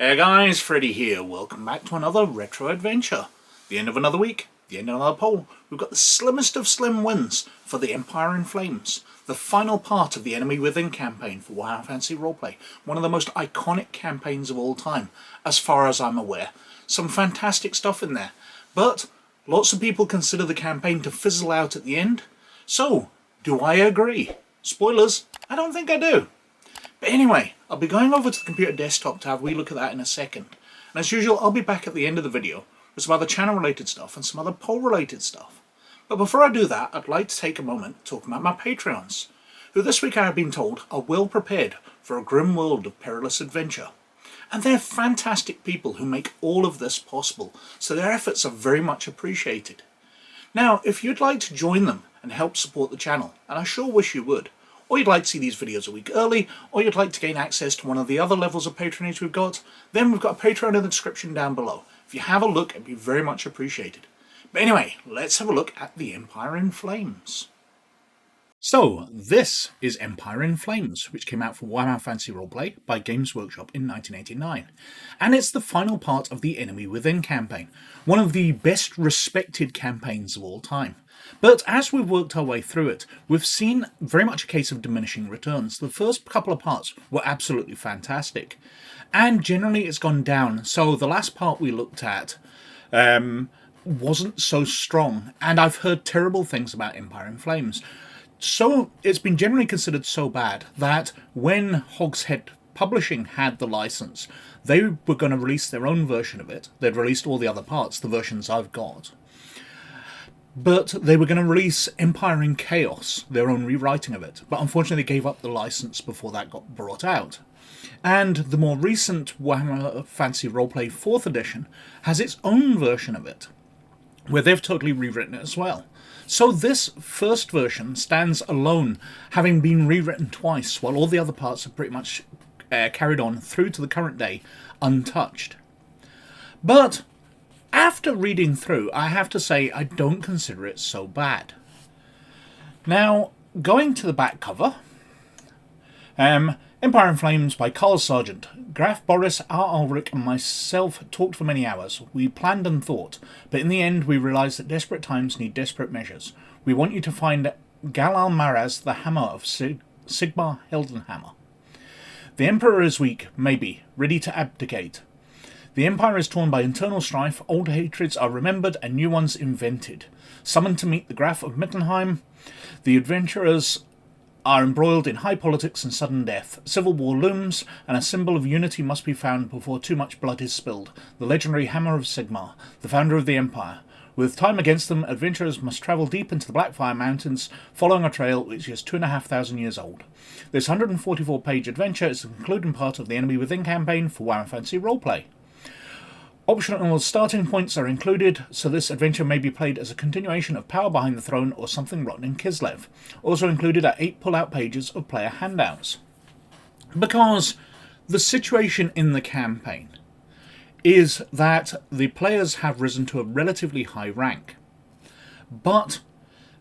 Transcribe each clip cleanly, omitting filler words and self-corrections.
Hey guys, Freddy here. Welcome back to another retro adventure. The end of another week, the end of another poll. We've got the slimmest of slim wins for the Empire in Flames, the final part of the Enemy Within campaign for Warhammer Fantasy Roleplay, one of the most iconic campaigns of all time, as far as I'm aware. Some fantastic stuff in there, but lots of people consider the campaign to fizzle out at the end. So, do I agree? Spoilers, I don't think I do. But anyway, I'll be going over to the computer desktop to have a wee look at that in a second. And as usual, I'll be back at the end of the video with some other channel related stuff and some other poll related stuff. But before I do that, I'd like to take a moment to talk about my Patreons, who this week I have been told are well prepared for a grim world of perilous adventure. And they're fantastic people who make all of this possible, so their efforts are very much appreciated. Now, if you'd like to join them and help support the channel, and I sure wish you would, or you'd like to see these videos a week early, or you'd like to gain access to one of the other levels of patronage we've got, then we've got a Patreon in the description down below. If you have a look, it'd be very much appreciated. But anyway, let's have a look at the Empire in Flames. So, this is Empire in Flames, which came out for Warhammer Fantasy Roleplay by Games Workshop in 1989. And it's the final part of the Enemy Within campaign, one of the best respected campaigns of all time. But as we've worked our way through it, we've seen very much a case of diminishing returns. The first couple of parts were absolutely fantastic, and generally it's gone down. So the last part we looked at wasn't so strong, and I've heard terrible things about Empire in Flames. So it's been generally considered so bad that when Hogshead Publishing had the license, they were going to release their own version of it. They'd released all the other parts, the versions I've got. But they were going to release Empire in Chaos, their own rewriting of it. But unfortunately they gave up the license before that got brought out. And the more recent Warhammer Fantasy Roleplay 4th edition has its own version of it, where they've totally rewritten it as well. So this first version stands alone, having been rewritten twice, while all the other parts are pretty much carried on through to the current day, untouched. But after reading through, I have to say I don't consider it so bad. Now, going to the back cover, Empire in Flames by Carl Sargent. Graf Boris, Ar-Ulric and myself talked for many hours. We planned and thought, but in the end we realised that desperate times need desperate measures. We want you to find Ghal-maraz, the Hammer of Sigmar Heldenhammer. The Emperor is weak, maybe, ready to abdicate. The Empire is torn by internal strife, old hatreds are remembered and new ones invented. Summoned to meet the Graf of Middenheim, the adventurers are embroiled in high politics and sudden death. Civil war looms, and a symbol of unity must be found before too much blood is spilled. The legendary Hammer of Sigmar, the founder of the Empire. With time against them, adventurers must travel deep into the Blackfire Mountains, following a trail which is 2,500 years old. This 144-page adventure is the concluding part of the Enemy Within campaign for Warhammer Fantasy Roleplay. Optional starting points are included, so this adventure may be played as a continuation of Power Behind the Throne or Something Rotten in Kislev. Also included are 8 pull-out pages of player handouts. Because the situation in the campaign is that the players have risen to a relatively high rank, but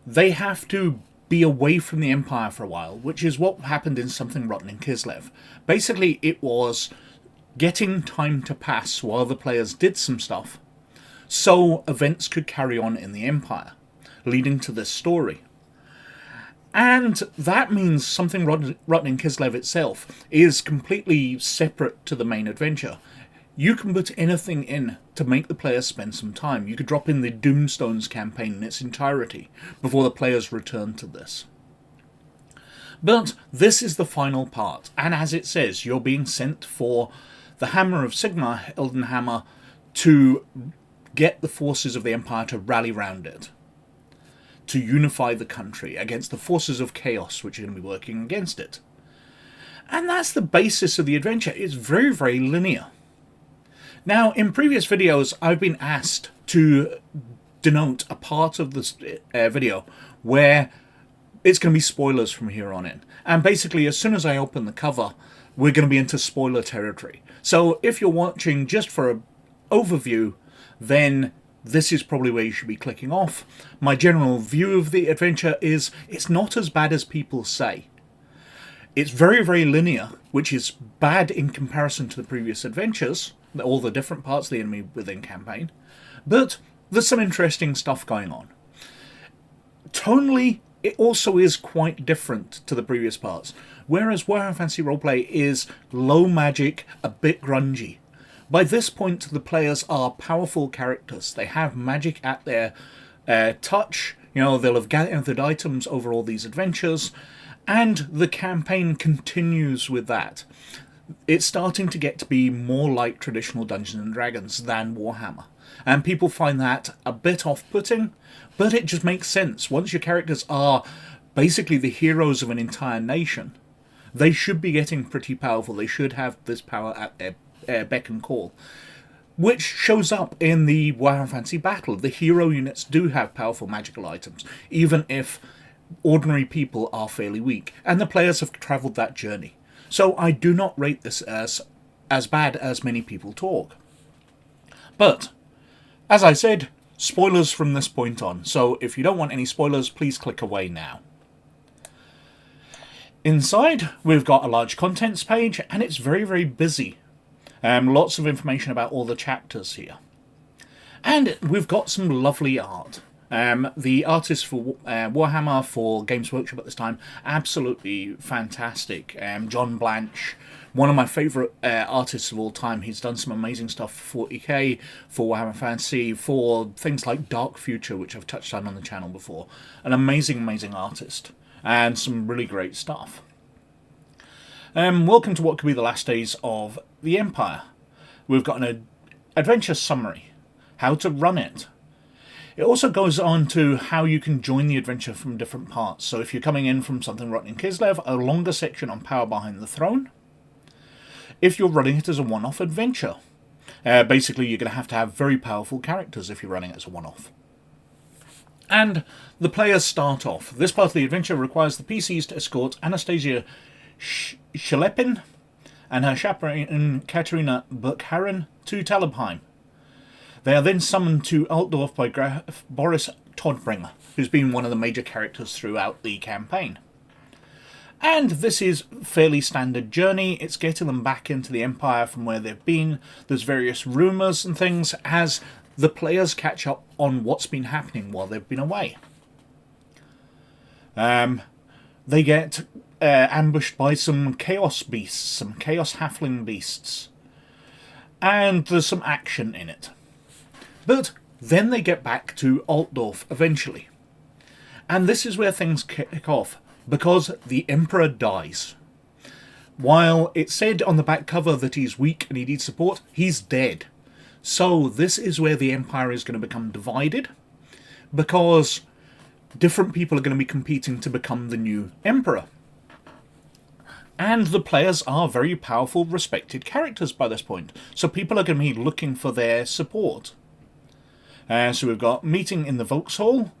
they have to be away from the Empire for a while, which is what happened in Something Rotten in Kislev. Basically, it was getting time to pass while the players did some stuff, so events could carry on in the Empire, leading to this story. And that means Something Rotten in Kislev itself is completely separate to the main adventure. You can put anything in to make the players spend some time. You could drop in the Doomstones campaign in its entirety before the players return to this. But this is the final part, and as it says, you're being sent for the Hammer of Sigmar Heldenhammer to get the forces of the Empire to rally round it, to unify the country against the forces of chaos which are going to be working against it. And that's the basis of the adventure. It's very, very linear. Now, in previous videos, I've been asked to denote a part of this video where it's going to be spoilers from here on in. And basically, as soon as I open the cover, we're going to be into spoiler territory. So if you're watching just for an overview, then this is probably where you should be clicking off. My general view of the adventure is it's not as bad as people say. It's very, very linear, which is bad in comparison to the previous adventures, all the different parts of the enemy within campaign, but there's some interesting stuff going on. Tonally, it also is quite different to the previous parts, whereas Warhammer Fantasy Roleplay is low magic, a bit grungy. By this point, the players are powerful characters. They have magic at their touch. They'll have gathered items over all these adventures, and the campaign continues with that. It's starting to get to be more like traditional Dungeons & Dragons than Warhammer. And people find that a bit off-putting, but it just makes sense. Once your characters are basically the heroes of an entire nation, they should be getting pretty powerful. They should have this power at their beck and call, which shows up in the Warhammer Fantasy Battle. The hero units do have powerful magical items, even if ordinary people are fairly weak, and the players have travelled that journey. So I do not rate this as bad as many people talk. But, as I said, spoilers from this point on, so if you don't want any spoilers, please click away now. Inside, we've got a large contents page, and it's very, very busy. Lots of information about all the chapters here. And we've got some lovely art. The artist for Warhammer for Games Workshop at this time, absolutely fantastic. John Blanche, one of my favourite artists of all time. He's done some amazing stuff for 40k, for Warhammer Fantasy, for things like Dark Future, which I've touched on the channel before. An amazing, amazing artist, and some really great stuff. Welcome to what could be the last days of the Empire. We've got an adventure summary, how to run it. It also goes on to how you can join the adventure from different parts. So if you're coming in from something rotten in Kislev, a longer section on Power Behind the Throne. If you're running it as a one-off adventure. Basically, you're going to have very powerful characters if you're running it as a one-off. And the players start off. This part of the adventure requires the PCs to escort Anastasia Shalepin and her chaperone Katerina Bukharin to Talabheim. They are then summoned to Altdorf by Graf Boris Todbringer, who's been one of the major characters throughout the campaign. And this is a fairly standard journey. It's getting them back into the Empire from where they've been. There's various rumours and things as the players catch up on what's been happening while they've been away. They get ambushed by some chaos beasts, some chaos halfling beasts. And there's some action in it. But then they get back to Altdorf eventually. And this is where things kick off, because the Emperor dies. While it said on the back cover that he's weak and he needs support, he's dead. So this is where the Empire is going to become divided, because different people are going to be competing to become the new Emperor. And the players are very powerful, respected characters by this point, so people are going to be looking for their support. So we've got meeting in the Vauxhall,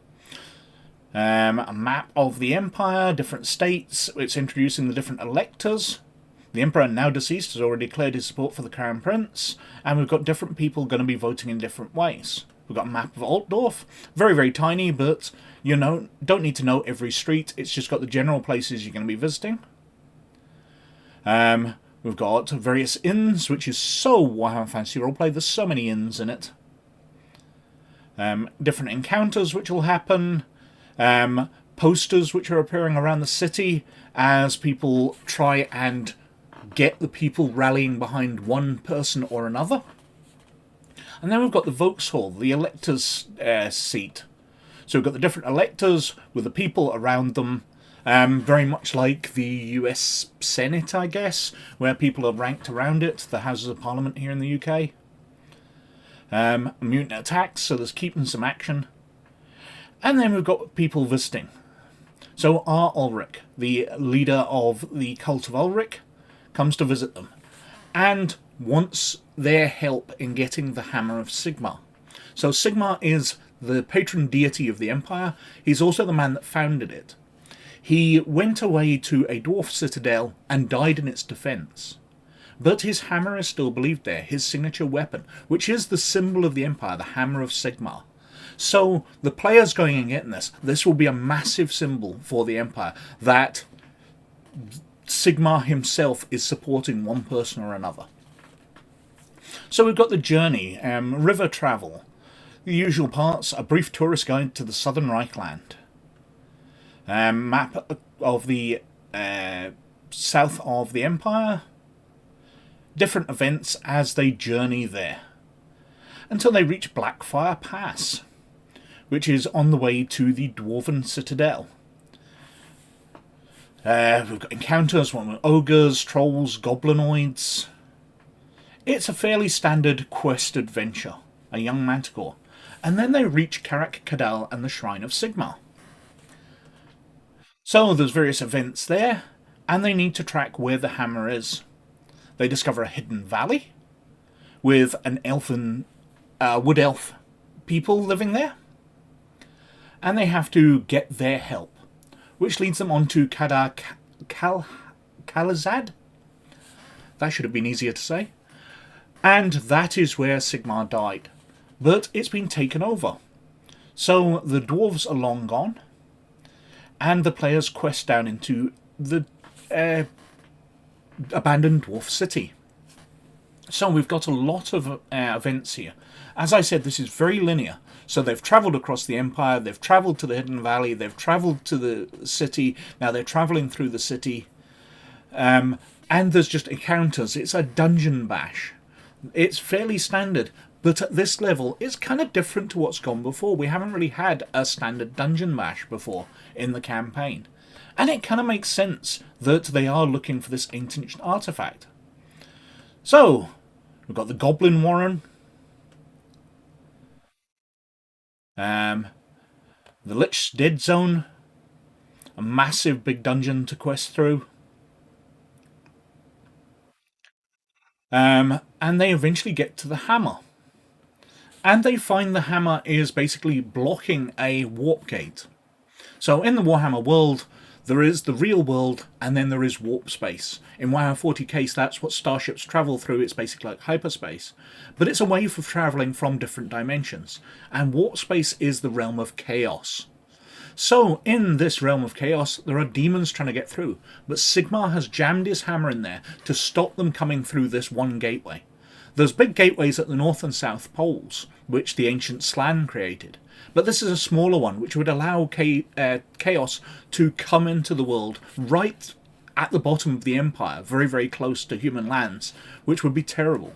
a map of the Empire, different states. It's introducing the different electors. The Emperor, now deceased, has already declared his support for the Crown Prince, and we've got different people going to be voting in different ways. We've got a map of Altdorf, very, very tiny, but, don't need to know every street. It's just got the general places you're going to be visiting. We've got various inns, which is so Warhammer Fantasy Roleplay. There's so many inns in it. Different encounters which will happen. Posters which are appearing around the city as people try and get the people rallying behind one person or another. And then we've got the Vauxhall, the electors' seat. So we've got the different electors with the people around them. Very much like the US Senate, I guess, where people are ranked around it, the Houses of Parliament here in the UK. Mutant attacks, so there's keeping some action. And then we've got people visiting. So Ar-Ulric, the leader of the cult of Ulric, comes to visit them and wants their help in getting the Hammer of Sigmar. So Sigmar is the patron deity of the Empire. He's also the man that founded it. He went away to a dwarf citadel and died in its defence. But his hammer is still believed there, his signature weapon, which is the symbol of the Empire, the Hammer of Sigmar. So the players going and getting this will be a massive symbol for the Empire, that Sigmar himself is supporting one person or another. So we've got the journey, river travel, the usual parts, a brief tourist guide to the southern Reichland, map of the south of the Empire, different events as they journey there, until they reach Blackfire Pass, which is on the way to the Dwarven Citadel. We've got encounters, one with ogres, trolls, goblinoids. It's a fairly standard quest adventure, a young manticore. And then they reach Karak Kadal and the Shrine of Sigmar. So there's various events there, and they need to track where the hammer is. They discover a hidden valley with an wood elf people living there, and they have to get their help, which leads them on to Ghal-maraz. That should have been easier to say. And that is where Sigmar died. But it's been taken over. So the dwarves are long gone, and the players quest down into the abandoned dwarf city. So we've got a lot of events here. As I said, this is very linear. So they've travelled across the Empire, they've travelled to the Hidden Valley, they've travelled to the city, now they're travelling through the city. And there's just encounters. It's a dungeon bash. It's fairly standard, but at this level, it's kind of different to what's gone before. We haven't really had a standard dungeon bash before in the campaign. And it kind of makes sense that they are looking for this ancient artifact. So, we've got the Goblin Warren, the Lich's Dead Zone, a massive big dungeon to quest through. And they eventually get to the hammer. And they find the hammer is basically blocking a warp gate. So in the Warhammer world, there is the real world, and then there is warp space. In Warhammer 40k, that's what starships travel through. It's basically like hyperspace. But it's a way for travelling from different dimensions. And warp space is the realm of chaos. So, in this realm of chaos, there are demons trying to get through, but Sigmar has jammed his hammer in there to stop them coming through this one gateway. There's big gateways at the north and south poles, which the ancient Slan created, but this is a smaller one, which would allow chaos to come into the world right at the bottom of the Empire, very, very close to human lands, which would be terrible.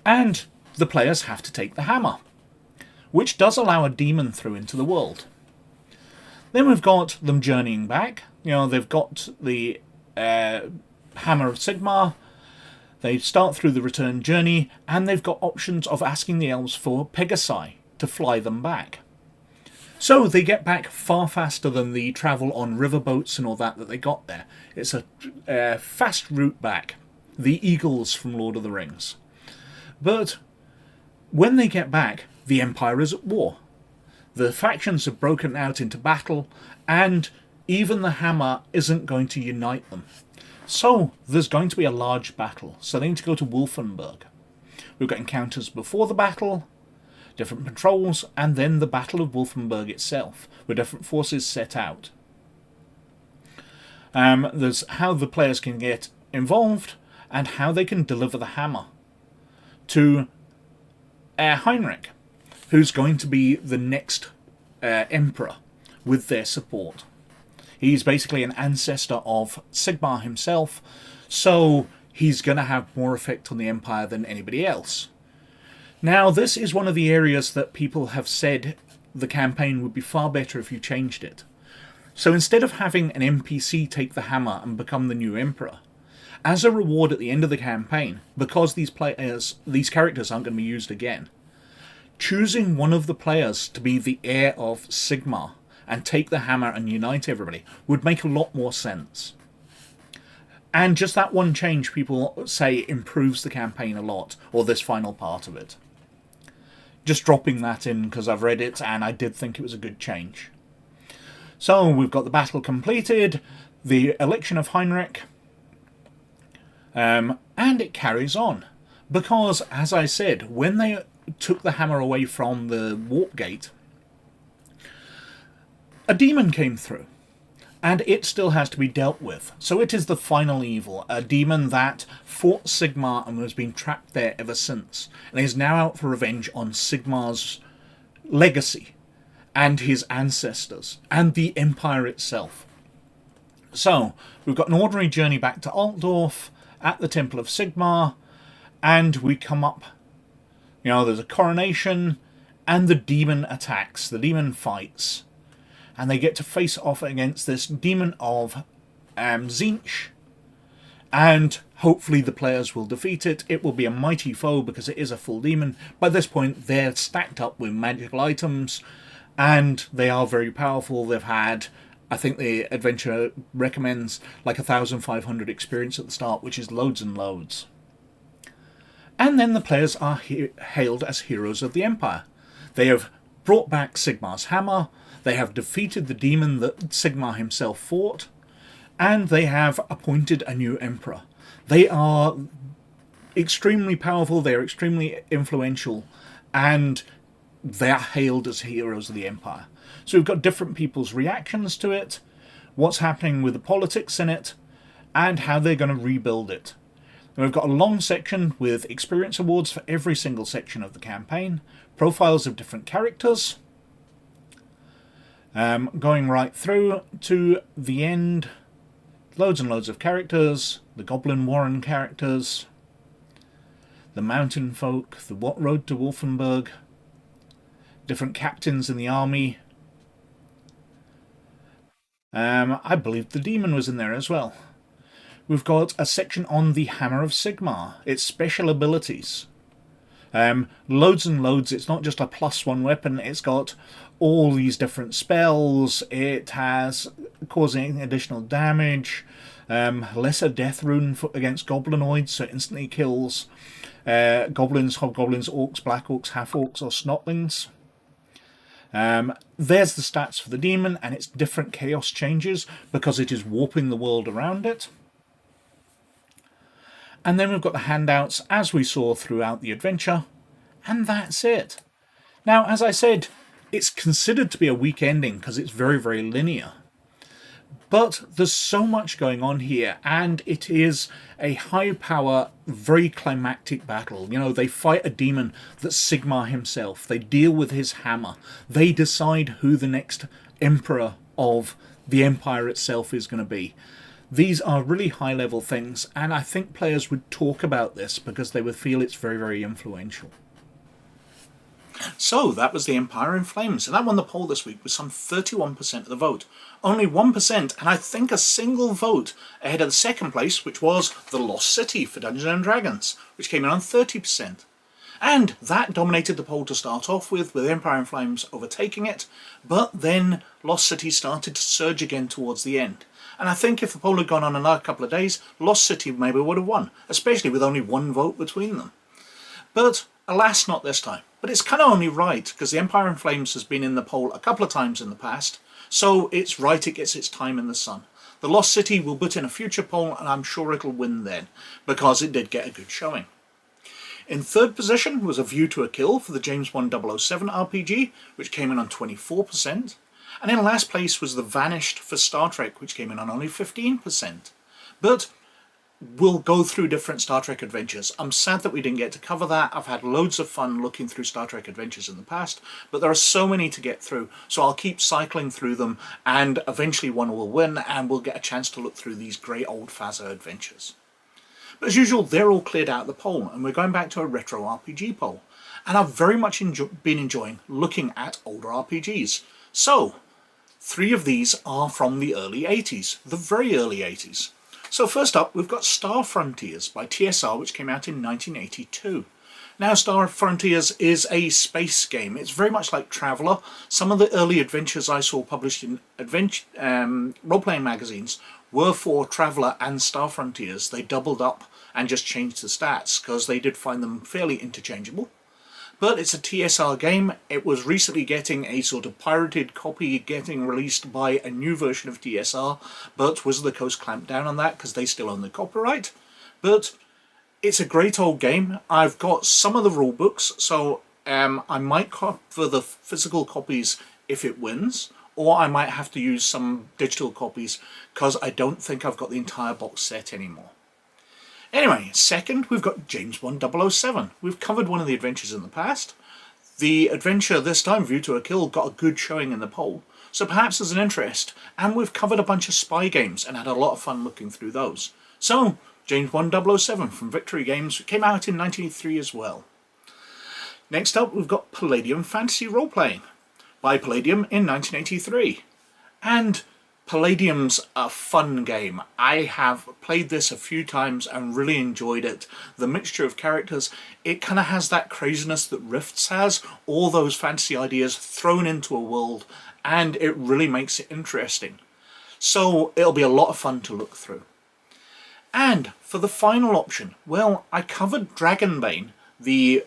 And the players have to take the hammer, which does allow a demon through into the world. Then we've got them journeying back. You know, they've got the Hammer of Sigmar. They start through the return journey, and they've got options of asking the elves for Pegasi to fly them back. So they get back far faster than the travel on riverboats and all that they got there. It's a fast route back. The eagles from Lord of the Rings. But when they get back, the Empire is at war. The factions have broken out into battle, and even the hammer isn't going to unite them. So there's going to be a large battle, so they need to go to Wolfenburg. We've got encounters before the battle, different patrols, and then the Battle of Wolfenburg itself, where different forces set out. There's how the players can get involved, and how they can deliver the hammer to Heinrich, who's going to be the next emperor with their support. He's basically an ancestor of Sigmar himself, so he's going to have more effect on the Empire than anybody else. Now, this is one of the areas that people have said the campaign would be far better if you changed it. So instead of having an NPC take the hammer and become the new emperor, as a reward at the end of the campaign, because these characters aren't going to be used again, choosing one of the players to be the heir of Sigmar and take the hammer and unite everybody would make a lot more sense. And just that one change, people say, improves the campaign a lot, or this final part of it. Just dropping that in because I've read it and I did think it was a good change. So we've got the battle completed, the election of Heinrich, and it carries on. Because, as I said, when they took the hammer away from the warp gate, a demon came through. and it still has to be dealt with. So it is the final evil, a demon that fought Sigmar and has been trapped there ever since, and is now out for revenge on Sigmar's legacy and his ancestors and the Empire itself. So we've got an ordinary journey back to Altdorf at the Temple of Sigmar, and we come up, there's a coronation, and the demon attacks, the demon fights, and they get to face off against this demon of Tzeentch, and hopefully the players will defeat it. It will be a mighty foe because it is a full demon. By this point, they're stacked up with magical items, and they are very powerful. They've had, I think the adventure recommends, like 1,500 experience at the start, which is loads and loads. And then the players are hailed as heroes of the Empire. They have brought back Sigmar's hammer, they have defeated the demon that Sigmar himself fought, and they have appointed a new emperor. They are extremely powerful, they are extremely influential, and they are hailed as heroes of the Empire. So we've got different people's reactions to it, what's happening with the politics in it, and how they're going to rebuild it. And we've got a long section with experience awards for every single section of the campaign, profiles of different characters, going right through to the end, loads and loads of characters, the Goblin Warren characters, the Mountain Folk, the What Road to Wolfenburg, different captains in the army. I believe the demon was in there as well. We've got a section on the Hammer of Sigmar, its special abilities. Loads and loads. It's not just a +1 weapon, it's got all these different spells. It has causing additional damage, lesser death rune against goblinoids, so it instantly kills goblins, hobgoblins, orcs, black orcs, half orcs, or snotlings. There's the stats for the demon, and its different chaos changes because it is warping the world around it. And then we've got the handouts, as we saw throughout the adventure, and that's it. Now, as I said, it's considered to be a weak ending because it's very, very linear. But there's so much going on here, and it is a high-power, very climactic battle. They fight a demon that's Sigmar himself. They deal with his hammer. They decide who the next emperor of the Empire itself is going to be. These are really high-level things, and I think players would talk about this because they would feel it's very, very influential. So, that was the Empire in Flames, and that won the poll this week with some 31% of the vote. Only 1%, and I think a single vote ahead of the second place, which was The Lost City for Dungeons & Dragons, which came in on 30%. And that dominated the poll to start off with Empire in Flames overtaking it, but then Lost City started to surge again towards the end. And I think if the poll had gone on another couple of days, Lost City maybe would have won, especially with only one vote between them. But alas, not this time. But it's kind of only right, because the Empire in Flames has been in the poll a couple of times in the past, so it's right it gets its time in the sun. The Lost City will put in a future poll, and I'm sure it'll win then, because it did get a good showing. In third position was A View to a Kill for the James Bond 007 RPG, which came in on 24%. And in last place was The Vanished for Star Trek, which came in on only 15%. But we'll go through different Star Trek adventures. I'm sad that we didn't get to cover that. I've had loads of fun looking through Star Trek adventures in the past, but there are so many to get through, so I'll keep cycling through them, and eventually one will win, and we'll get a chance to look through these great old Phasma adventures. But as usual, they're all cleared out of the poll, and we're going back to a retro RPG poll. And I've very much been enjoying looking at older RPGs. So, 3 of these are from the early 80s, the very early 80s. So first up, we've got Star Frontiers by TSR, which came out in 1982. Now, Star Frontiers is a space game. It's very much like Traveller. Some of the early adventures I saw published in role-playing magazines were for Traveller and Star Frontiers. They doubled up and just changed the stats because they did find them fairly interchangeable. But it's a TSR game. It was recently getting a sort of pirated copy getting released by a new version of TSR, but Wizard of the Coast clamped down on that because they still own the copyright. But it's a great old game. I've got some of the rule books, so I might cover the physical copies if it wins, or I might have to use some digital copies because I don't think I've got the entire box set anymore. Anyway, second, we've got James Bond 007. We've covered one of the adventures in the past. The adventure this time, View to a Kill, got a good showing in the poll, so perhaps there's an interest, and we've covered a bunch of spy games and had a lot of fun looking through those. So, James Bond 007 from Victory Games came out in 1983 as well. Next up, we've got Palladium Fantasy Roleplay by Palladium in 1983. And Palladium's a fun game. I have played this a few times and really enjoyed it. The mixture of characters, it kind of has that craziness that Rifts has, all those fantasy ideas thrown into a world, and it really makes it interesting. So it'll be a lot of fun to look through. And for the final option, well, I covered Dragonbane, the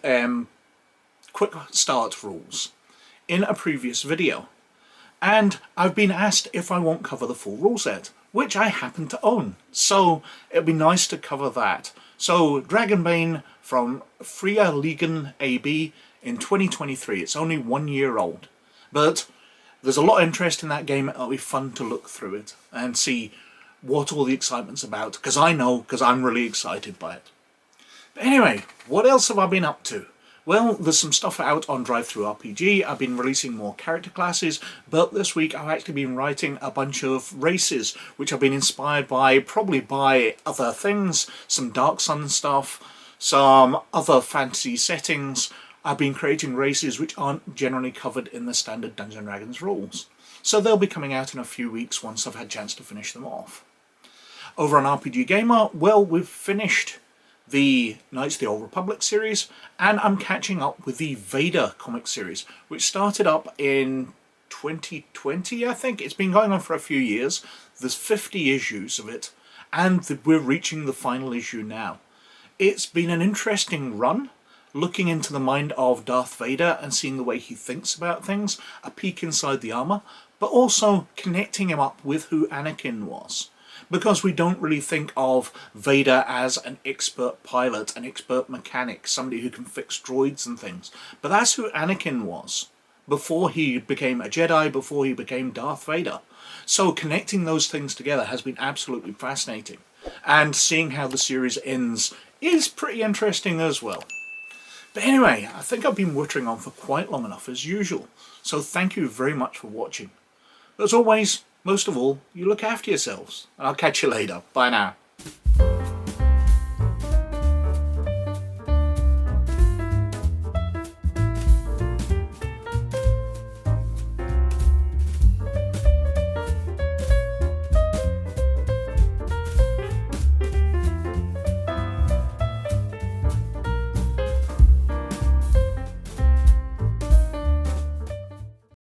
quick start rules, in a previous video. And I've been asked if I won't cover the full rule set, which I happen to own. So it'd be nice to cover that. So Dragonbane from Freya Ligan AB in 2023. It's only 1 year old. But there's a lot of interest in that game. It'll be fun to look through it and see what all the excitement's about. Because I know, because I'm really excited by it. But anyway, what else have I been up to? Well, there's some stuff out on DriveThruRPG. I've been releasing more character classes, but this week I've actually been writing a bunch of races, which have been inspired by, probably by other things, some Dark Sun stuff, some other fantasy settings. I've been creating races which aren't generally covered in the standard Dungeons & Dragons rules. So they'll be coming out in a few weeks once I've had a chance to finish them off. Over on RPG Gamer, well, we've finished the Knights of the Old Republic series, and I'm catching up with the Vader comic series, which started up in 2020, I think. It's been going on for a few years. There's 50 issues of it, and we're reaching the final issue now. It's been an interesting run, looking into the mind of Darth Vader and seeing the way he thinks about things, a peek inside the armor, but also connecting him up with who Anakin was. Because we don't really think of Vader as an expert pilot, an expert mechanic, somebody who can fix droids and things. But that's who Anakin was before he became a Jedi, before he became Darth Vader. So connecting those things together has been absolutely fascinating. And seeing how the series ends is pretty interesting as well. But anyway, I think I've been wittering on for quite long enough as usual. So thank you very much for watching. As always, most of all, you look after yourselves. I'll catch you later. Bye now.